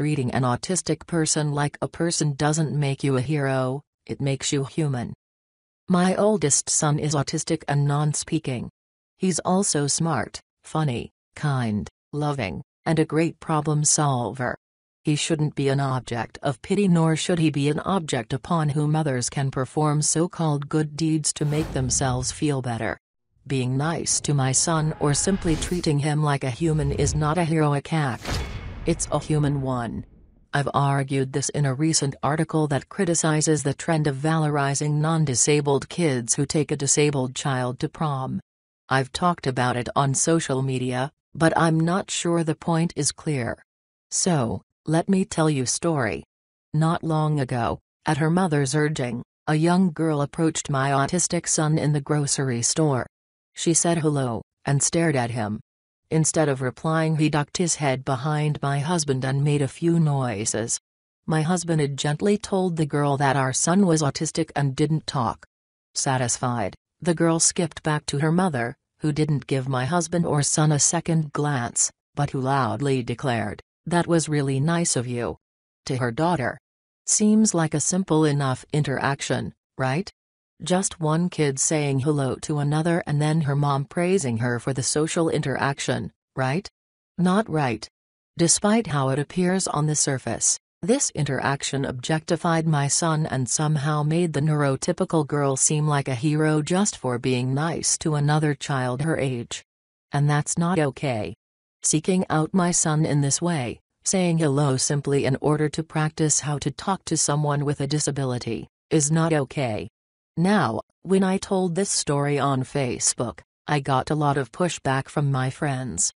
treating an autistic person like a person doesn't make you a hero, it makes you human. My oldest son is autistic and non-speaking. He's also smart, funny, kind, loving, and a great problem solver. He shouldn't be an object of pity, nor should he be an object upon whom others can perform so-called good deeds to make themselves feel better. Being nice to my son or simply treating him like a human is not a heroic act. It's a human one. I've argued this in a recent article that criticizes the trend of valorizing non-disabled kids who take a disabled child to prom. I've talked about it on social media, but I'm not sure the point is clear. So, let me tell you a story. Not long ago, at her mother's urging, a young girl approached my autistic son in the grocery store. She said hello, and stared at him. Instead of replying, he ducked his head behind my husband and made a few noises. My husband had gently told the girl that our son was autistic and didn't talk. Satisfied, the girl skipped back to her mother, who didn't give my husband or son a second glance, but who loudly declared, "That was really nice of you," to her daughter. Seems like a simple enough interaction, right? Just one kid saying hello to another and then her mom praising her for the social interaction, right? Not right. Despite how it appears on the surface, this interaction objectified my son and somehow made the neurotypical girl seem like a hero just for being nice to another child her age. And that's not okay. Seeking out my son in this way, saying hello simply in order to practice how to talk to someone with a disability, is not okay. Now, when I told this story on Facebook, I got a lot of pushback from my friends.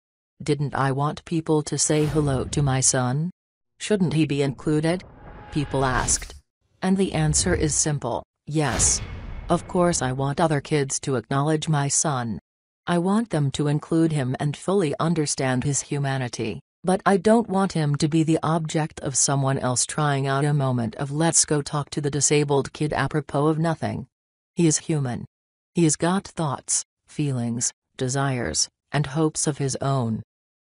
Didn't I want people to say hello to my son? Shouldn't he be included? People asked. And the answer is simple, yes. Of course I want other kids to acknowledge my son. I want them to include him and fully understand his humanity, but I don't want him to be the object of someone else trying out a moment of "let's go talk to the disabled kid" apropos of nothing. He is human. He's got thoughts, feelings, desires, and hopes of his own.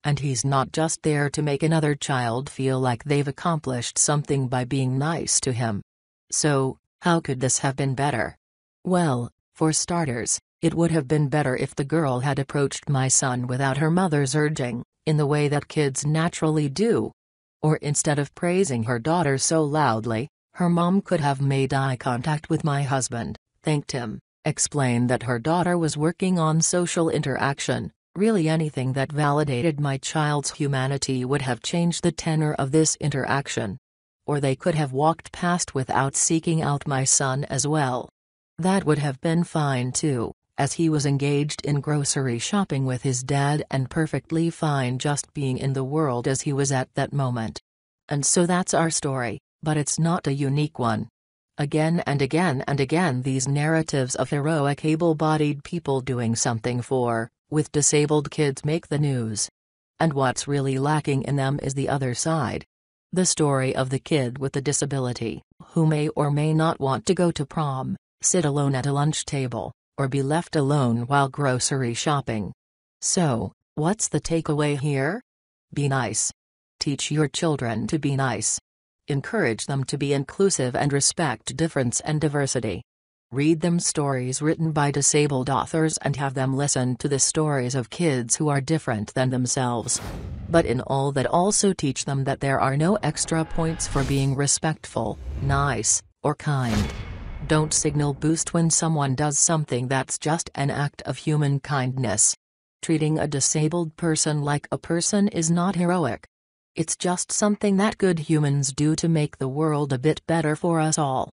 And he's not just there to make another child feel like they've accomplished something by being nice to him. So, how could this have been better? Well, for starters, it would have been better if the girl had approached my son without her mother's urging, in the way that kids naturally do. Or instead of praising her daughter so loudly, her mom could have made eye contact with my husband, thanked him, explained that her daughter was working on social interaction. Really anything that validated my child's humanity would have changed the tenor of this interaction. Or they could have walked past without seeking out my son as well. That would have been fine too, as he was engaged in grocery shopping with his dad and perfectly fine just being in the world as he was at that moment. And so that's our story, but it's not a unique one. Again and again and again these narratives of heroic able-bodied people doing something with disabled kids make the news. And what's really lacking in them is the other side. The story of the kid with the disability, who may or may not want to go to prom, sit alone at a lunch table, or be left alone while grocery shopping. So, what's the takeaway here? Be nice. Teach your children to be nice. Encourage them to be inclusive and respect difference and diversity. Read them stories written by disabled authors and have them listen to the stories of kids who are different than themselves. But in all that also teach them that there are no extra points for being respectful, nice, or kind. Don't signal boost when someone does something that's just an act of human kindness. Treating a disabled person like a person is not heroic. It's just something that good humans do to make the world a bit better for us all.